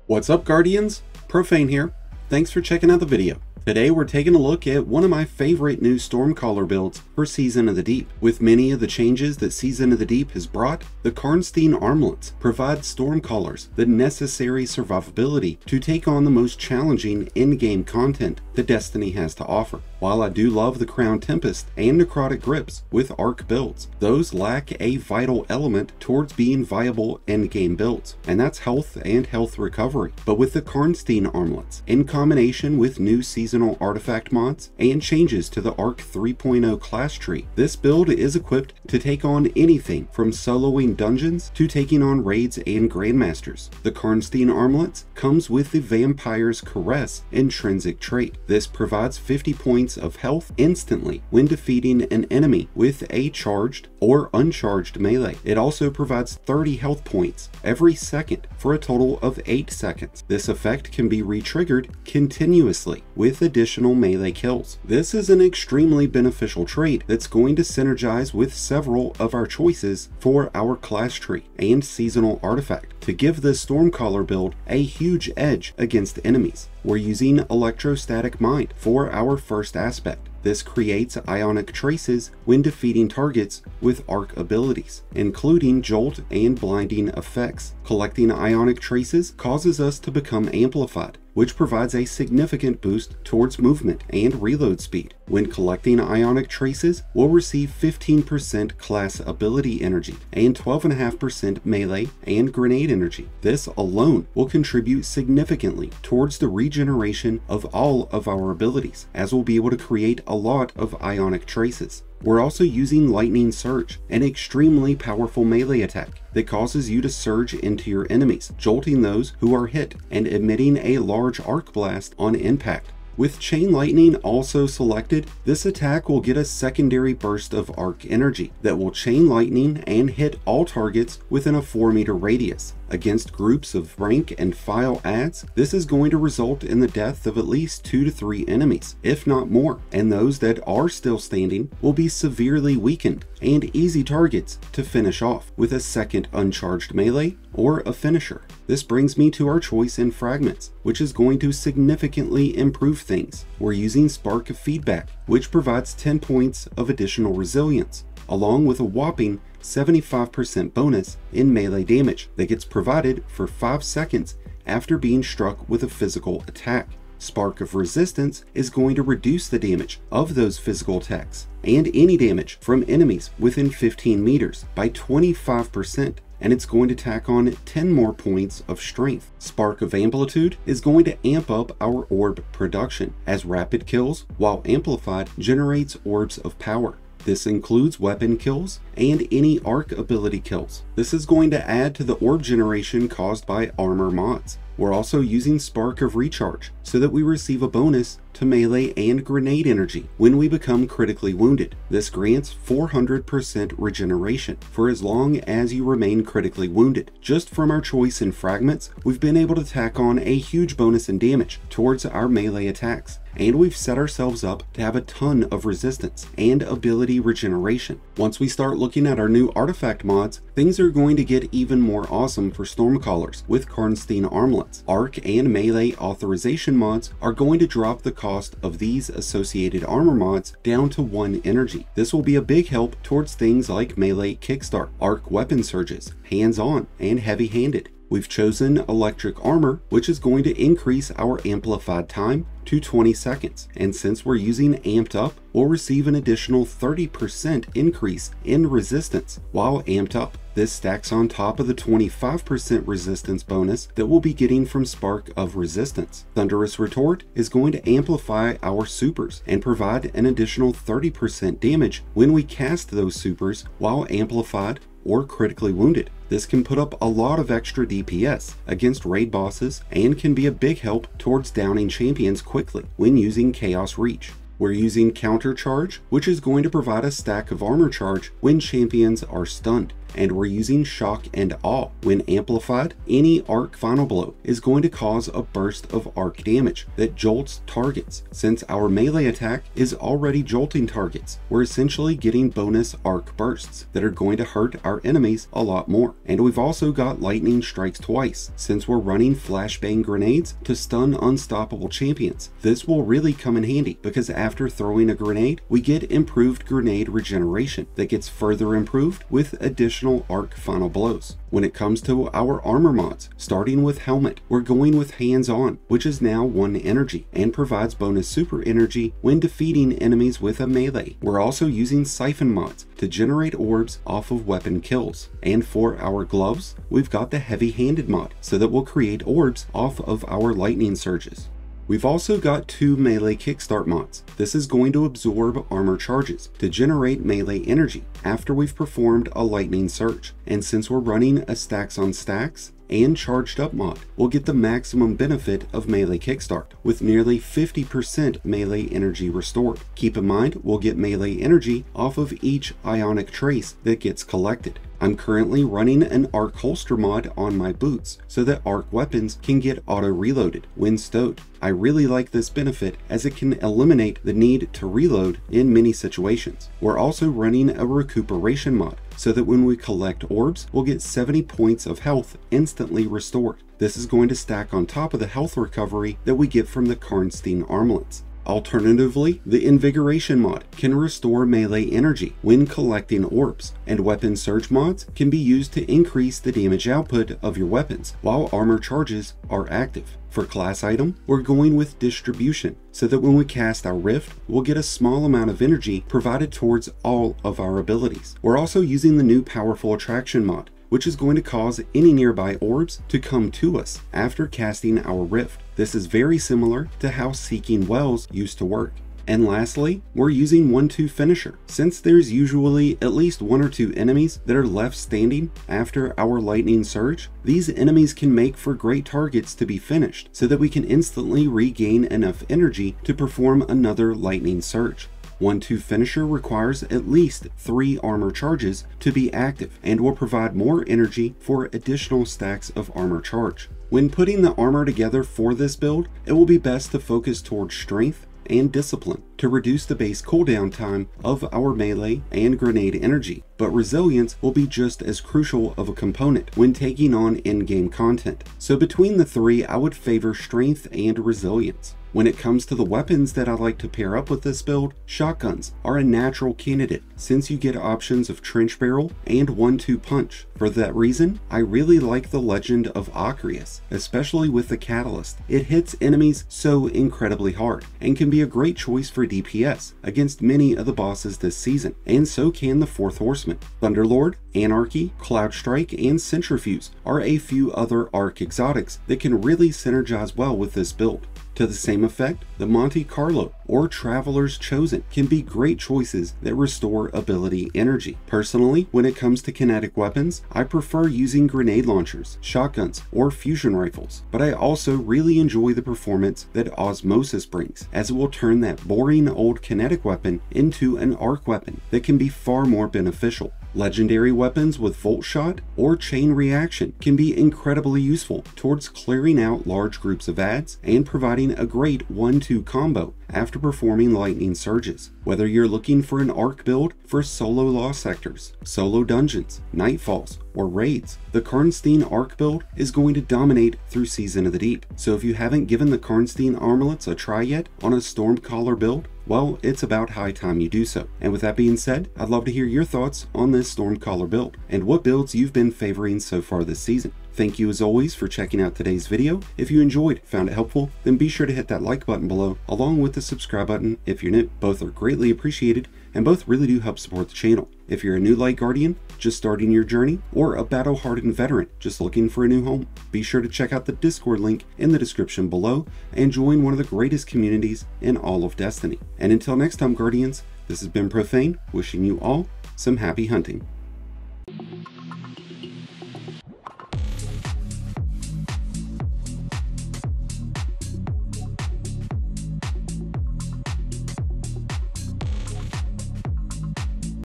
What's up, Guardians? Profane here. Thanks for checking out the video. Today we're taking a look at one of my favorite new Stormcaller builds for Season of the Deep. With many of the changes that Season of the Deep has brought, the KARNSTEIN Armlets provide Stormcallers the necessary survivability to take on the most challenging in-game content that Destiny has to offer. While I do love the Crown Tempest and Necrotic Grips with Arc builds, those lack a vital element towards being viable endgame builds, and that's health and health recovery. But with the KARNSTEIN Armlets, in combination with new seasonal artifact mods and changes to the Arc 3.0 class tree, this build is equipped to take on anything from soloing dungeons to taking on raids and grandmasters. The KARNSTEIN Armlets comes with the Vampire's Caress intrinsic trait. This provides 50 points of health instantly when defeating an enemy with a charged or uncharged melee. It also provides 30 health points every second for a total of 8 seconds. This effect can be re-triggered continuously with additional melee kills. This is an extremely beneficial trait that's going to synergize with several of our choices for our class tree and seasonal artifact to give this Stormcaller build a huge edge against enemies. We're using Electrostatic Mind for our first aspect. This creates ionic traces when defeating targets with arc abilities, including jolt and blinding effects. Collecting ionic traces causes us to become amplified, which provides a significant boost towards movement and reload speed. When collecting ionic traces, we'll receive 15% class ability energy and 12.5% melee and grenade energy. This alone will contribute significantly towards the regeneration of all of our abilities, as we'll be able to create a lot of ionic traces. We're also using Lightning Surge, an extremely powerful melee attack that causes you to surge into your enemies, jolting those who are hit and emitting a large arc blast on impact. With Chain Lightning also selected, this attack will get a secondary burst of arc energy that will chain lightning and hit all targets within a 4-meter radius. Against groups of rank and file adds, this is going to result in the death of at least 2 to 3 enemies, if not more, and those that are still standing will be severely weakened and easy targets to finish off with a second uncharged melee or a finisher. This brings me to our choice in Fragments, which is going to significantly improve things. We're using Spark of Feedback, which provides 10 points of additional resilience, along with a whopping 75% bonus in melee damage that gets provided for 5 seconds after being struck with a physical attack. Spark of Resistance is going to reduce the damage of those physical attacks and any damage from enemies within 15 meters by 25%. And it's going to tack on 10 more points of strength. Spark of Amplitude is going to amp up our orb production, as rapid kills, while amplified, generates orbs of power. This includes weapon kills and any arc ability kills. This is going to add to the orb generation caused by armor mods. We're also using Spark of Recharge so that we receive a bonus to melee and grenade energy when we become critically wounded. This grants 400% regeneration for as long as you remain critically wounded. Just from our choice in Fragments, we've been able to tack on a huge bonus in damage towards our melee attacks, and we've set ourselves up to have a ton of resistance and ability regeneration. Once we start looking at our new artifact mods, things are going to get even more awesome for Stormcallers with KARNSTEIN Armlets. Arc and melee authorization mods are going to drop the cost of these associated armor mods down to 1 energy. This will be a big help towards things like melee kickstart, arc weapon surges, hands-on, and heavy-handed. We've chosen Electric Armor, which is going to increase our amplified time to 20 seconds. And since we're using Amped Up, we'll receive an additional 30% increase in resistance while amped up. This stacks on top of the 25% resistance bonus that we'll be getting from Spark of Resistance. Thunderous Retort is going to amplify our supers and provide an additional 30% damage when we cast those supers while amplified or critically wounded. This can put up a lot of extra DPS against raid bosses and can be a big help towards downing champions quickly when using Chaos Reach. We're using Counter Charge, which is going to provide a stack of armor charge when champions are stunned. and we're using Shock and Awe. When amplified, any arc final blow is going to cause a burst of arc damage that jolts targets. Since our melee attack is already jolting targets, we're essentially getting bonus arc bursts that are going to hurt our enemies a lot more. And we've also got lightning strikes twice, since we're running flashbang grenades to stun unstoppable champions. This will really come in handy because after throwing a grenade, we get improved grenade regeneration that gets further improved with additional arc final blows. When it comes to our armor mods, starting with helmet, we're going with hands on, which is now 1 energy and provides bonus super energy when defeating enemies with a melee. We're also using siphon mods to generate orbs off of weapon kills. And for our gloves, we've got the heavy handed mod so that we'll create orbs off of our lightning surges. We've also got 2 melee kickstart mods. This is going to absorb armor charges to generate melee energy after we've performed a lightning surge. And since we're running a stacks on stacks and charged up mod, we'll get the maximum benefit of melee kickstart with nearly 50% melee energy restored. Keep in mind, we'll get melee energy off of each ionic trace that gets collected. I'm currently running an arc holster mod on my boots so that arc weapons can get auto reloaded when stowed. I really like this benefit as it can eliminate the need to reload in many situations. We're also running a recuperation mod so that when we collect orbs, we'll get 70 points of health instantly restored. This is going to stack on top of the health recovery that we get from the KARNSTEIN armlets. Alternatively, the Invigoration mod can restore melee energy when collecting orbs, and weapon surge mods can be used to increase the damage output of your weapons while armor charges are active. For class item, we're going with Distribution so that when we cast our Rift, we'll get a small amount of energy provided towards all of our abilities. We're also using the new Powerful Attraction mod, which is going to cause any nearby orbs to come to us after casting our Rift. This is very similar to how Seeking Wells used to work. And lastly, we're using 1-2 finisher. Since there's usually at least 1 or 2 enemies that are left standing after our lightning surge, these enemies can make for great targets to be finished so that we can instantly regain enough energy to perform another lightning surge. 1-2 finisher requires at least 3 armor charges to be active and will provide more energy for additional stacks of armor charge. When putting the armor together for this build, it will be best to focus towards strength and discipline to reduce the base cooldown time of our melee and grenade energy, but resilience will be just as crucial of a component when taking on in-game content. So between the 3, I would favor strength and resilience. When it comes to the weapons that I like to pair up with this build, shotguns are a natural candidate since you get options of trench barrel and 1-2 punch. For that reason, I really like the Legend of Acreus, especially with the catalyst. It hits enemies so incredibly hard and can be a great choice for DPS against many of the bosses this season, and so can the 4th Horseman. Thunderlord, Anarchy, Cloudstrike, and Centrifuge are a few other arc exotics that can really synergize well with this build. To the same effect, the Monte Carlo or Traveler's Chosen can be great choices that restore ability energy. Personally, when it comes to kinetic weapons, I prefer using grenade launchers, shotguns, or fusion rifles, but I also really enjoy the performance that Osmosis brings, as it will turn that boring old kinetic weapon into an arc weapon that can be far more beneficial. Legendary weapons with Volt Shot or Chain Reaction can be incredibly useful towards clearing out large groups of adds and providing a great 1-2 combo after performing lightning surges. Whether you're looking for an arc build for solo lost sectors, solo dungeons, nightfalls, or raids, the KARNSTEIN arc build is going to dominate through Season of the Deep. So if you haven't given the KARNSTEIN Armlets a try yet on a Stormcaller build, well, it's about high time you do so. And with that being said, I'd love to hear your thoughts on this Stormcaller build and what builds you've been favoring so far this season. Thank you as always for checking out today's video. If you found it helpful, then be sure to hit that like button below along with the subscribe button if you're new. Both are greatly appreciated and both really do help support the channel. If you're a new Light Guardian just starting your journey, or a battle-hardened veteran just looking for a new home, be sure to check out the Discord link in the description below and join one of the greatest communities in all of Destiny. And until next time, Guardians, this has been Profane, wishing you all some happy hunting.